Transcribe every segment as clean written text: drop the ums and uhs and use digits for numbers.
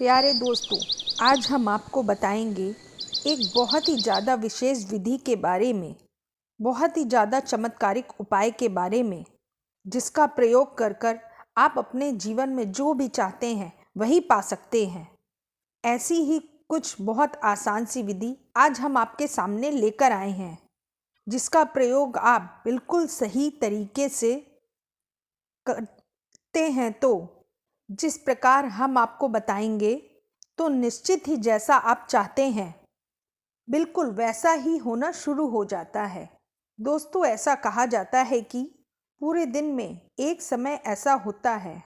प्यारे दोस्तों, आज हम आपको बताएंगे एक बहुत ही ज़्यादा विशेष विधि के बारे में, बहुत ही ज़्यादा चमत्कारिक उपाय के बारे में, जिसका प्रयोग कर कर आप अपने जीवन में जो भी चाहते हैं वही पा सकते हैं। ऐसी ही कुछ बहुत आसान सी विधि आज हम आपके सामने लेकर आए हैं, जिसका प्रयोग आप बिल्कुल सही तरीके से करते हैं तो जिस प्रकार हम आपको बताएंगे तो निश्चित ही जैसा आप चाहते हैं बिल्कुल वैसा ही होना शुरू हो जाता है। दोस्तों, ऐसा कहा जाता है कि पूरे दिन में एक समय ऐसा होता है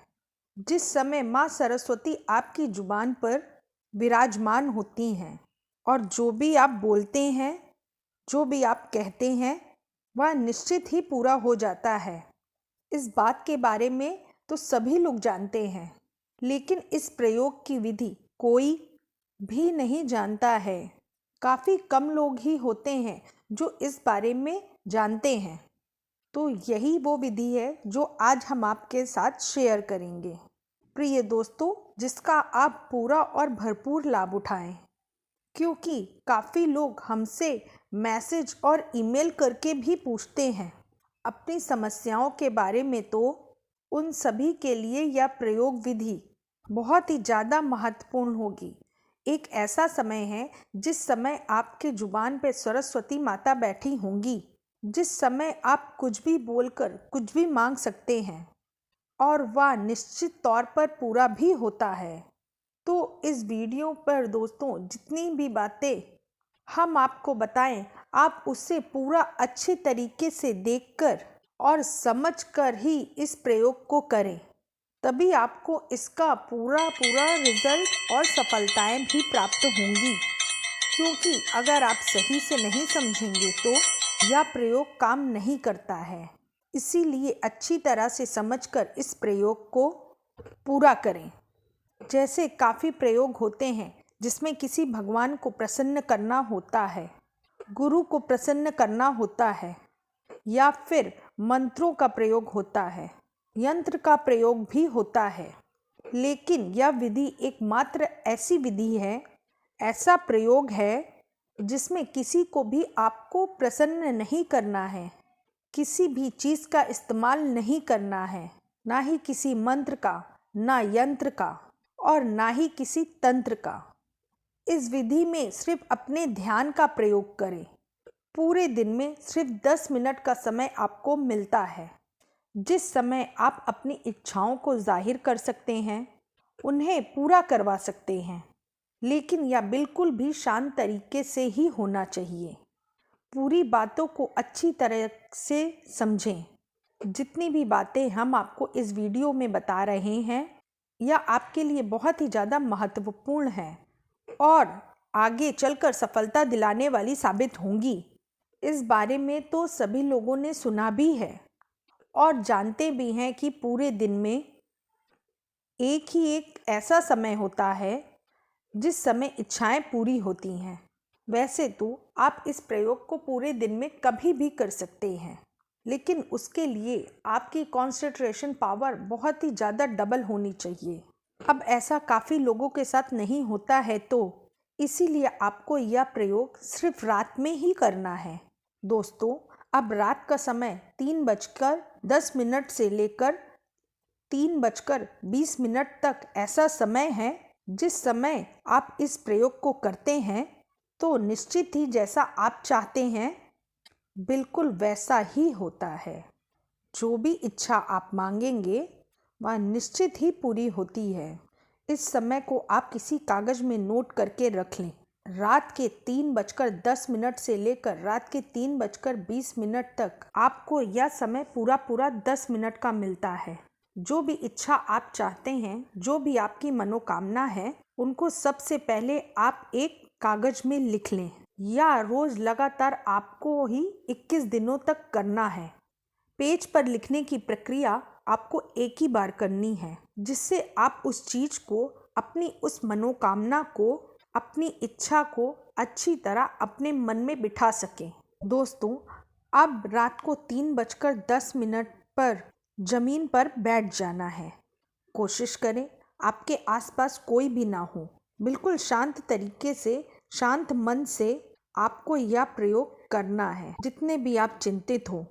जिस समय माँ सरस्वती आपकी जुबान पर विराजमान होती हैं और जो भी आप बोलते हैं, जो भी आप कहते हैं, वह निश्चित ही पूरा हो जाता है। इस बात के बारे में तो सभी लोग जानते हैं, लेकिन इस प्रयोग की विधि कोई भी नहीं जानता है। काफ़ी कम लोग ही होते हैं जो इस बारे में जानते हैं। तो यही वो विधि है जो आज हम आपके साथ शेयर करेंगे, प्रिय दोस्तों, जिसका आप पूरा और भरपूर लाभ उठाएं। क्योंकि काफ़ी लोग हमसे मैसेज और ईमेल करके भी पूछते हैं अपनी समस्याओं के बारे में, तो उन सभी के लिए यह प्रयोग विधि बहुत ही ज़्यादा महत्वपूर्ण होगी। एक ऐसा समय है जिस समय आपके जुबान पे सरस्वती माता बैठी होंगी, जिस समय आप कुछ भी बोलकर कुछ भी मांग सकते हैं और वह निश्चित तौर पर पूरा भी होता है। तो इस वीडियो पर दोस्तों जितनी भी बातें हम आपको बताएं, आप उससे पूरा अच्छे तरीके से देखकर और समझकर ही इस प्रयोग को करें, तभी आपको इसका पूरा रिजल्ट और सफलताएं भी प्राप्त होंगी। क्योंकि अगर आप सही से नहीं समझेंगे तो यह प्रयोग काम नहीं करता है। इसीलिए अच्छी तरह से समझकर इस प्रयोग को पूरा करें। जैसे काफ़ी प्रयोग होते हैं जिसमें किसी भगवान को प्रसन्न करना होता है, गुरु को प्रसन्न करना होता है, या फिर मंत्रों का प्रयोग होता है, यंत्र का प्रयोग भी होता है। लेकिन यह विधि एकमात्र ऐसी विधि है, ऐसा प्रयोग है जिसमें किसी को भी आपको प्रसन्न नहीं करना है, किसी भी चीज़ का इस्तेमाल नहीं करना है, ना ही किसी मंत्र का, ना यंत्र का और ना ही किसी तंत्र का। इस विधि में सिर्फ अपने ध्यान का प्रयोग करें। पूरे दिन में सिर्फ 10 मिनट का समय आपको मिलता है, जिस समय आप अपनी इच्छाओं को जाहिर कर सकते हैं, उन्हें पूरा करवा सकते हैं। लेकिन यह बिल्कुल भी शांत तरीके से ही होना चाहिए। पूरी बातों को अच्छी तरह से समझें। जितनी भी बातें हम आपको इस वीडियो में बता रहे हैं, यह आपके लिए बहुत ही ज़्यादा महत्वपूर्ण है और आगे चलकर सफलता दिलाने वाली साबित होंगी। इस बारे में तो सभी लोगों ने सुना भी है और जानते भी हैं कि पूरे दिन में एक ही एक ऐसा समय होता है जिस समय इच्छाएं पूरी होती हैं। वैसे तो आप इस प्रयोग को पूरे दिन में कभी भी कर सकते हैं, लेकिन उसके लिए आपकी कंसंट्रेशन पावर बहुत ही ज़्यादा डबल होनी चाहिए। अब ऐसा काफ़ी लोगों के साथ नहीं होता है, तो इसीलिए आपको यह प्रयोग सिर्फ रात में ही करना है। दोस्तों, अब रात का समय 3:10 से लेकर 3:20 तक ऐसा समय है जिस समय आप इस प्रयोग को करते हैं तो निश्चित ही जैसा आप चाहते हैं बिल्कुल वैसा ही होता है। जो भी इच्छा आप मांगेंगे वह निश्चित ही पूरी होती है। इस समय को आप किसी कागज़ में नोट करके रख लें। रात के 3:10 से लेकर रात के 3:20 तक आपको यह समय पूरा 10 मिनट का मिलता है। जो भी इच्छा आप चाहते हैं, जो भी आपकी मनोकामना है, उनको सबसे पहले आप एक कागज में लिख लें। या रोज लगातार आपको ही 21 दिनों तक करना है। पेज पर लिखने की प्रक्रिया आपको एक ही बार करनी है, जिससे आप उस चीज को, अपनी उस मनोकामना को, अपनी इच्छा को अच्छी तरह अपने मन में बिठा सकें। दोस्तों, अब रात को 3:10 पर जमीन पर बैठ जाना है। कोशिश करें आपके आसपास कोई भी ना हो। बिल्कुल शांत तरीके से, शांत मन से आपको यह प्रयोग करना है। जितने भी आप चिंतित हो,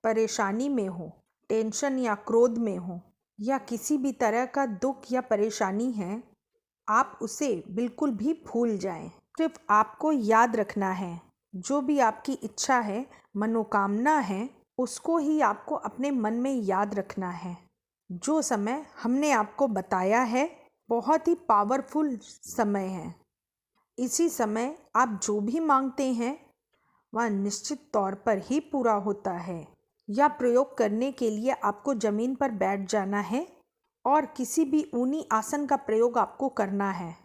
परेशानी में हो, टेंशन या क्रोध में हो, या किसी भी तरह का दुख या परेशानी है, आप उसे बिल्कुल भी भूल जाएं। सिर्फ आपको याद रखना है, जो भी आपकी इच्छा है, मनोकामना है, उसको ही आपको अपने मन में याद रखना है। जो समय हमने आपको बताया है बहुत ही पावरफुल समय है। इसी समय आप जो भी मांगते हैं वह निश्चित तौर पर ही पूरा होता है। यह प्रयोग करने के लिए आपको ज़मीन पर बैठ जाना है और किसी भी ऊनी आसन का प्रयोग आपको करना है।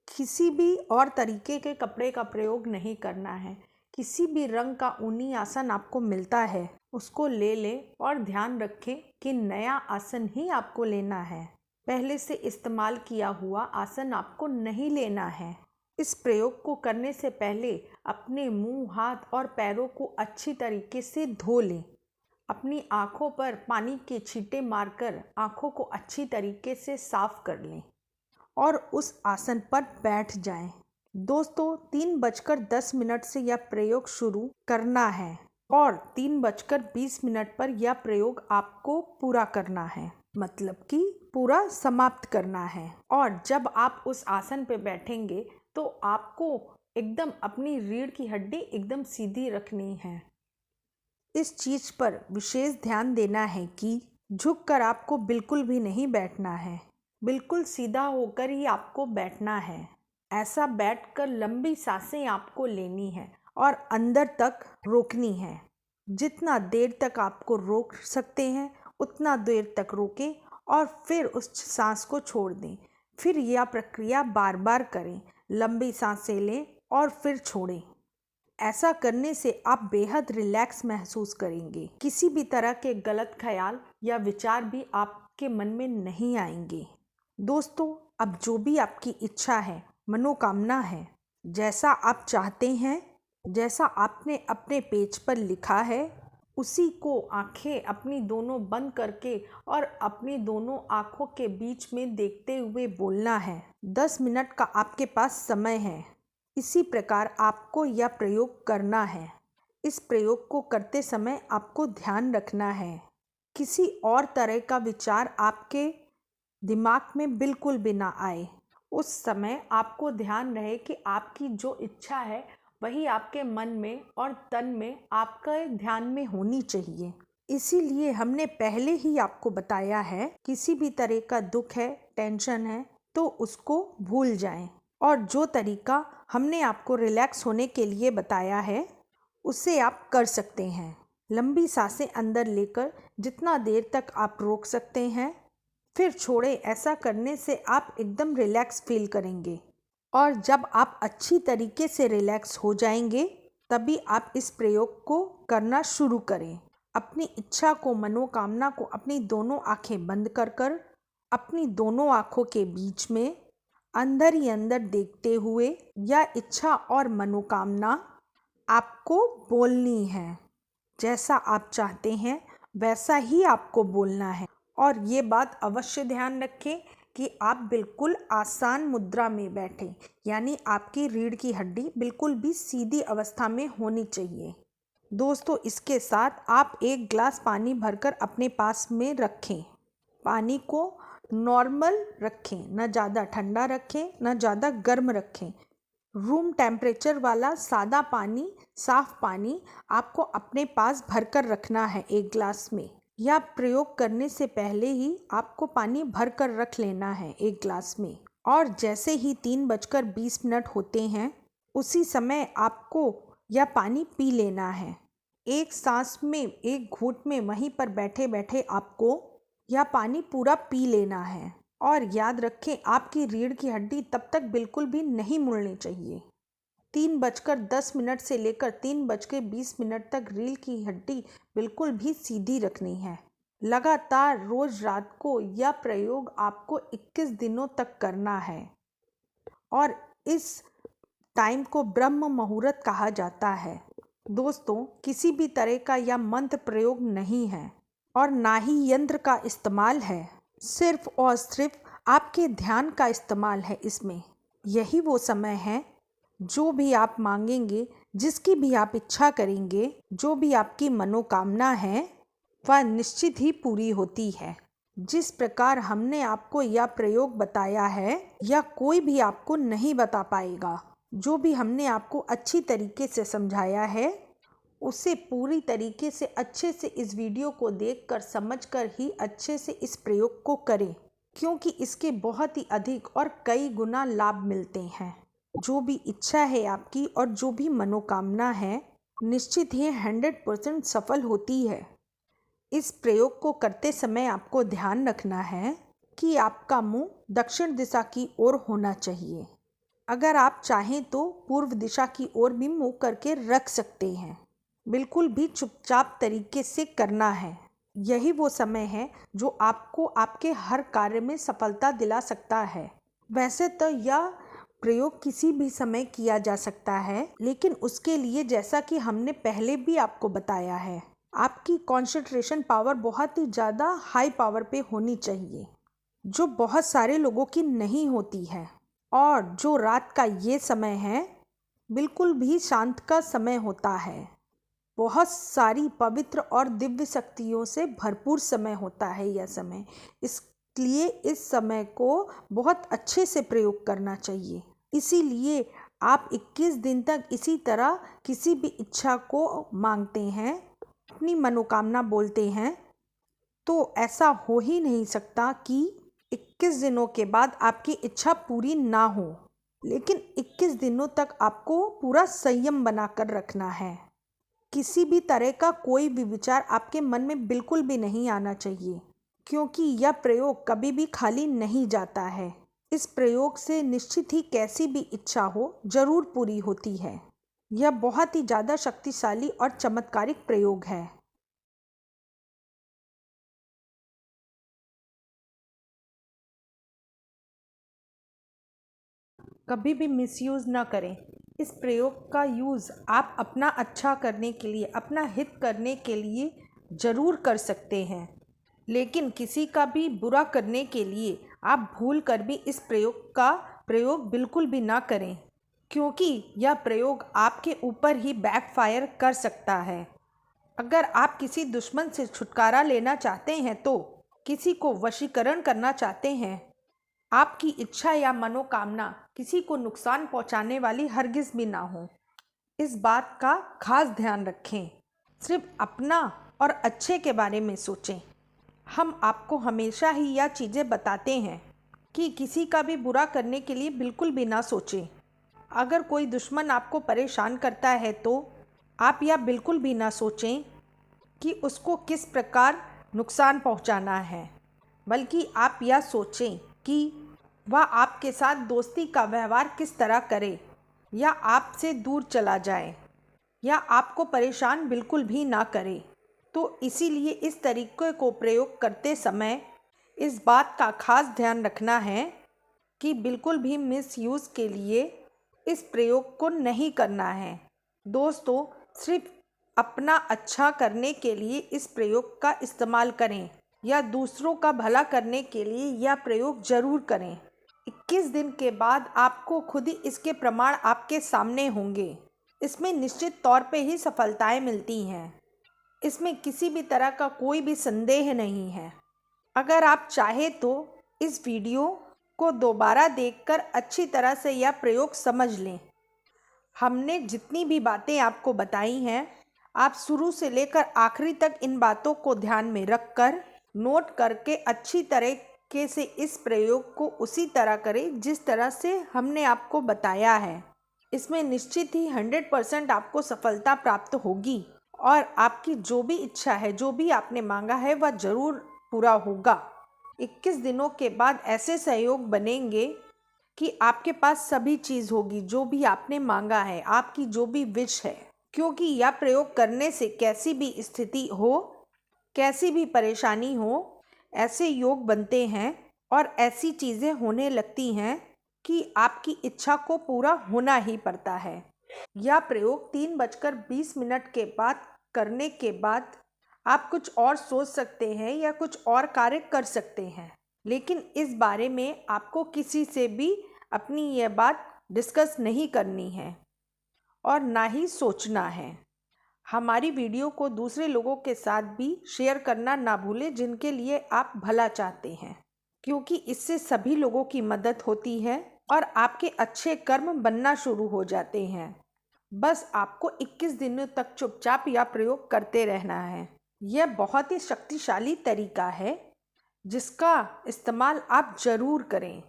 किसी भी और तरीके के कपड़े का प्रयोग नहीं करना है। किसी भी रंग का ऊनी आसन आपको मिलता है उसको ले लें और ध्यान रखें कि नया आसन ही आपको लेना है। पहले से इस्तेमाल किया हुआ आसन आपको नहीं लेना है। इस प्रयोग को करने से पहले अपने मुंह, हाथ और पैरों को अच्छी तरीके से धो लें। अपनी आँखों पर पानी के छींटे मारकर आँखों को अच्छी तरीके से साफ कर लें और उस आसन पर बैठ जाएं। दोस्तों 3:10 से यह प्रयोग शुरू करना है और 3:20 पर यह प्रयोग आपको पूरा करना है, मतलब कि पूरा समाप्त करना है। और जब आप उस आसन पे बैठेंगे तो आपको एकदम अपनी रीढ़ की हड्डी एकदम सीधी रखनी है। इस चीज पर विशेष ध्यान देना है कि झुककर आपको बिल्कुल भी नहीं बैठना है। बिल्कुल सीधा होकर ही आपको बैठना है। ऐसा बैठकर लंबी सांसें आपको लेनी है और अंदर तक रोकनी है। जितना देर तक आपको रोक सकते हैं उतना देर तक रोकें और फिर उस सांस को छोड़ दें। फिर यह प्रक्रिया बार बार करें। लंबी सांसें लें और फिर छोड़ें। ऐसा करने से आप बेहद रिलैक्स महसूस करेंगे। किसी भी तरह के गलत ख्याल या विचार भी आपके मन में नहीं आएंगे। दोस्तों अब जो भी आपकी इच्छा है, मनोकामना है, जैसा आप चाहते हैं, जैसा आपने अपने पेज पर लिखा है, उसी को आंखें अपनी दोनों बंद करके और अपनी दोनों आंखों के बीच में देखते हुए बोलना है। 10 मिनट का आपके पास समय है। इसी प्रकार आपको यह प्रयोग करना है। इस प्रयोग को करते समय आपको ध्यान रखना है किसी और तरह का विचार आपके दिमाग में बिल्कुल भी ना आए। उस समय आपको ध्यान रहे कि आपकी जो इच्छा है वही आपके मन में और तन में आपके ध्यान में होनी चाहिए। इसीलिए हमने पहले ही आपको बताया है, किसी भी तरह का दुख है, टेंशन है तो उसको भूल जाएं। और जो तरीका हमने आपको रिलैक्स होने के लिए बताया है उसे आप कर सकते हैं। लंबी सांसें अंदर लेकर जितना देर तक आप रोक सकते हैं, फिर छोड़ें। ऐसा करने से आप एकदम रिलैक्स फील करेंगे और जब आप अच्छी तरीके से रिलैक्स हो जाएंगे तभी आप इस प्रयोग को करना शुरू करें। अपनी इच्छा को, मनोकामना को अपनी दोनों आंखें बंद कर अपनी दोनों आंखों के बीच में अंदर ही अंदर देखते हुए यह इच्छा और मनोकामना आपको बोलनी है। जैसा आप चाहते हैं वैसा ही आपको बोलना है। और ये बात अवश्य ध्यान रखें कि आप बिल्कुल आसान मुद्रा में बैठें, यानी आपकी रीढ़ की हड्डी बिल्कुल भी सीधी अवस्था में होनी चाहिए। दोस्तों इसके साथ आप 1 गिलास पानी भरकर अपने पास में रखें। पानी को नॉर्मल रखें, न ज़्यादा ठंडा रखें न ज़्यादा गर्म रखें। रूम टेम्परेचर वाला सादा पानी, साफ पानी आपको अपने पास भरकर रखना है 1 गिलास में। यह प्रयोग करने से पहले ही आपको पानी भर कर रख लेना है 1 गिलास में। और जैसे ही 3:20 होते हैं उसी समय आपको यह पानी पी लेना है। एक सांस में, एक घूंट में वहीं पर बैठे बैठे आपको यह पानी पूरा पी लेना है। और याद रखें आपकी रीढ़ की हड्डी तब तक बिल्कुल भी नहीं मुड़नी चाहिए। 3:10 से लेकर 3:20 तक रीढ़ की हड्डी बिल्कुल भी सीधी रखनी है। लगातार रोज रात को यह प्रयोग आपको 21 दिनों तक करना है। और इस टाइम को ब्रह्म मुहूर्त कहा जाता है। दोस्तों किसी भी तरह का यह मंत्र प्रयोग नहीं है और ना ही यंत्र का इस्तेमाल है। सिर्फ और सिर्फ आपके ध्यान का इस्तेमाल है इसमें। यही वो समय है जो भी आप मांगेंगे, जिसकी भी आप इच्छा करेंगे, जो भी आपकी मनोकामना है वह निश्चित ही पूरी होती है। जिस प्रकार हमने आपको यह प्रयोग बताया है या कोई भी आपको नहीं बता पाएगा। जो भी हमने आपको अच्छी तरीके से समझाया है उसे पूरी तरीके से अच्छे से इस वीडियो को देखकर समझकर ही अच्छे से इस प्रयोग को करें, क्योंकि इसके बहुत ही अधिक और कई गुना लाभ मिलते हैं। जो भी इच्छा है आपकी और जो भी मनोकामना है निश्चित ही 100% सफल होती है। इस प्रयोग को करते समय आपको ध्यान रखना है कि आपका मुंह दक्षिण दिशा की ओर होना चाहिए। अगर आप चाहें तो पूर्व दिशा की ओर भी मुंह करके रख सकते हैं। बिल्कुल भी चुपचाप तरीके से करना है। यही वो समय है जो आपको आपके हर कार्य में सफलता दिला सकता है। वैसे तो यह प्रयोग किसी भी समय किया जा सकता है, लेकिन उसके लिए जैसा कि हमने पहले भी आपको बताया है, आपकी कंसंट्रेशन पावर बहुत ही ज़्यादा हाई पावर पे होनी चाहिए, जो बहुत सारे लोगों की नहीं होती है। और जो रात का ये समय है बिल्कुल भी शांत का समय होता है। बहुत सारी पवित्र और दिव्य शक्तियों से भरपूर समय होता है यह समय। इसलिए इस समय को बहुत अच्छे से प्रयोग करना चाहिए। इसीलिए आप 21 दिन तक इसी तरह किसी भी इच्छा को मांगते हैं, अपनी मनोकामना बोलते हैं, तो ऐसा हो ही नहीं सकता कि 21 दिनों के बाद आपकी इच्छा पूरी ना हो। लेकिन 21 दिनों तक आपको पूरा संयम बनाकर रखना है। किसी भी तरह का कोई भी विचार आपके मन में बिल्कुल भी नहीं आना चाहिए, क्योंकि यह प्रयोग कभी भी खाली नहीं जाता है। इस प्रयोग से निश्चित ही कैसी भी इच्छा हो जरूर पूरी होती है। यह बहुत ही ज़्यादा शक्तिशाली और चमत्कारिक प्रयोग है। कभी भी मिसयूज़ ना करें। इस प्रयोग का यूज़ आप अपना अच्छा करने के लिए, अपना हित करने के लिए ज़रूर कर सकते हैं, लेकिन किसी का भी बुरा करने के लिए आप भूल कर भी इस प्रयोग का प्रयोग बिल्कुल भी ना करें, क्योंकि यह प्रयोग आपके ऊपर ही बैकफायर कर सकता है। अगर आप किसी दुश्मन से छुटकारा लेना चाहते हैं, तो किसी को वशीकरण करना चाहते हैं, आपकी इच्छा या मनोकामना किसी को नुकसान पहुंचाने वाली हरगिज भी ना हो, इस बात का खास ध्यान रखें। सिर्फ अपना और अच्छे के बारे में सोचें। हम आपको हमेशा ही यह चीज़ें बताते हैं कि किसी का भी बुरा करने के लिए बिल्कुल भी ना सोचें। अगर कोई दुश्मन आपको परेशान करता है तो आप यह बिल्कुल भी ना सोचें कि उसको किस प्रकार नुकसान पहुंचाना है, बल्कि आप यह सोचें कि वह आपके साथ दोस्ती का व्यवहार किस तरह करे, या आपसे दूर चला जाए, या आपको परेशान बिल्कुल भी ना करे। तो इसीलिए इस तरीके को प्रयोग करते समय इस बात का खास ध्यान रखना है कि बिल्कुल भी मिसयूज़ के लिए इस प्रयोग को नहीं करना है। दोस्तों, सिर्फ अपना अच्छा करने के लिए इस प्रयोग का इस्तेमाल करें, या दूसरों का भला करने के लिए यह प्रयोग ज़रूर करें। 21 दिन के बाद आपको खुद ही इसके प्रमाण आपके सामने होंगे। इसमें निश्चित तौर पे ही सफलताएं मिलती हैं। इसमें किसी भी तरह का कोई भी संदेह नहीं है। अगर आप चाहे तो इस वीडियो को दोबारा देखकर अच्छी तरह से यह प्रयोग समझ लें। हमने जितनी भी बातें आपको बताई हैं, आप शुरू से लेकर आखिरी तक इन बातों को ध्यान में रखकर नोट करके अच्छी तरीके से इस प्रयोग को उसी तरह करें जिस तरह से हमने आपको बताया है। इसमें निश्चित ही 100% आपको सफलता प्राप्त होगी, और आपकी जो भी इच्छा है, जो भी आपने मांगा है, वह ज़रूर पूरा होगा। 21 दिनों के बाद ऐसे सहयोग बनेंगे कि आपके पास सभी चीज़ होगी जो भी आपने मांगा है, आपकी जो भी विश है। क्योंकि यह प्रयोग करने से कैसी भी स्थिति हो, कैसी भी परेशानी हो, ऐसे योग बनते हैं और ऐसी चीज़ें होने लगती हैं कि आपकी इच्छा को पूरा होना ही पड़ता है। यह प्रयोग 3:20 के बाद करने के बाद आप कुछ और सोच सकते हैं या कुछ और कार्य कर सकते हैं। लेकिन इस बारे में आपको किसी से भी अपनी यह बात डिस्कस नहीं करनी है और ना ही सोचना है। हमारी वीडियो को दूसरे लोगों के साथ भी शेयर करना ना भूलें जिनके लिए आप भला चाहते हैं, क्योंकि इससे सभी लोगों की मदद होती है और आपके अच्छे कर्म बनना शुरू हो जाते हैं। बस आपको 21 दिनों तक चुपचाप यह प्रयोग करते रहना है। यह बहुत ही शक्तिशाली तरीका है जिसका इस्तेमाल आप ज़रूर करें।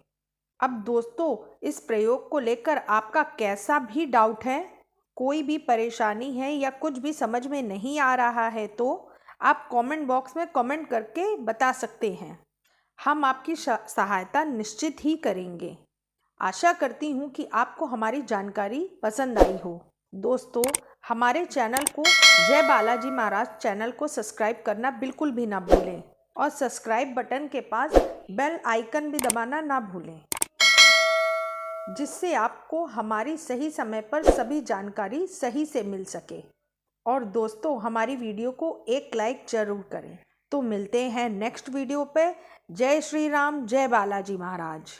अब दोस्तों, इस प्रयोग को लेकर आपका कैसा भी डाउट है, कोई भी परेशानी है या कुछ भी समझ में नहीं आ रहा है तो आप कमेंट बॉक्स में कमेंट करके बता सकते हैं। हम आपकी सहायता निश्चित ही करेंगे। आशा करती हूँ कि आपको हमारी जानकारी पसंद आई हो। दोस्तों, हमारे चैनल को जय बालाजी महाराज चैनल को सब्सक्राइब करना बिल्कुल भी ना भूलें और सब्सक्राइब बटन के पास बेल आइकन भी दबाना ना भूलें, जिससे आपको हमारी सही समय पर सभी जानकारी सही से मिल सके। और दोस्तों, हमारी वीडियो को एक लाइक ज़रूर करें। तो मिलते हैं नेक्स्ट वीडियो पे। जय श्री राम, जय बालाजी महाराज।